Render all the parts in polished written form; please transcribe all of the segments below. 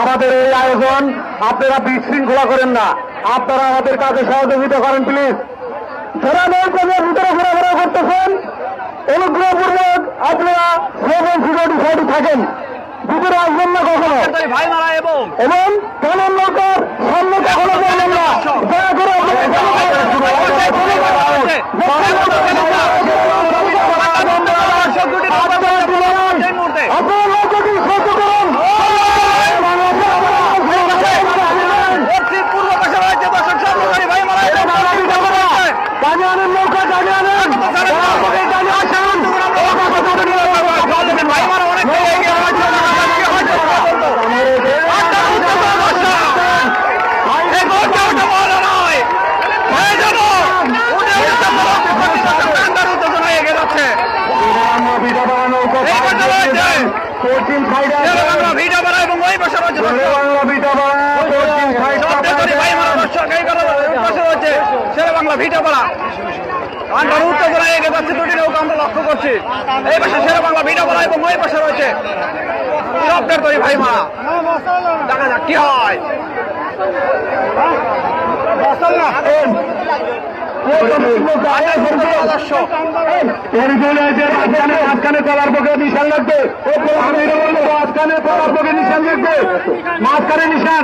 আমাদের এই আয়োজন আপনারা বিশৃঙ্খলা করেন না, আপনারা আমাদের কাজে সহযোগিতা করেন প্লিজ। যারা নৌকাদের ভিতরে ঘোরাফেরা করতেছেন অনুগ্রহপূর্বক আপনারা সেভেন সিকিউরিটি সাইডে থাকেন, ভিতরে আসবেন না কখনো, এবং কানের নৌকার সামনে কখনো করবেন না। দয়া করে আপনারা নৌকাটি সহ্য করুন। নৌকা জানিয়ে আনেন, ভিটাপাড়া আন্ডার উত্তেজনা এগিয়ে যাচ্ছে দুটি নৌকা আমরা লক্ষ্য করছি। এই পাশে শেরে বাংলা ভিটাপাড়া এবং ওই পাশে রয়েছে শব্দের তৈরি ভাই মারা। দেখা যাক কি হয়। মাঝখানে কলার পক্ষে নিশান লাগবে, মাঝখানে কলার পক্ষে নিশান লাগবে, মাঝখানে নিশান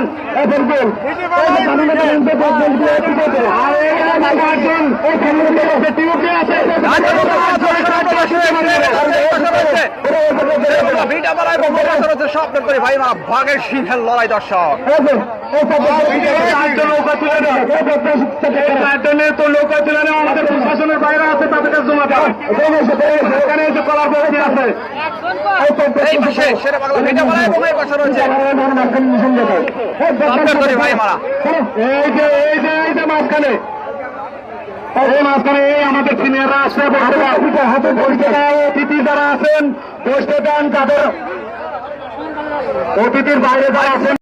শব্দের তৈরি ভাই মারা ভাগের সিংহের লড়াই দর্শক। নৌকা তুলে তো নৌকা তুলে আমাদের প্রশাসনের বাইরে আছে, তাদের কাছে জমা দেয়। এখানে এসে কলার পক্ষে আছে, এই পাশে শেরে বাংলা ভিটাপাড়া এবং এই পাশে রয়েছে শব্দের তৈরি ভাই মারা। এই যে মাঝখানে এই মাঝখানে আমাদের সিনিয়ররা আসছে, হাতে অতিথি যারা আছেন বসতে দেন, তাদের অতিথির বাইরে যারা আছেন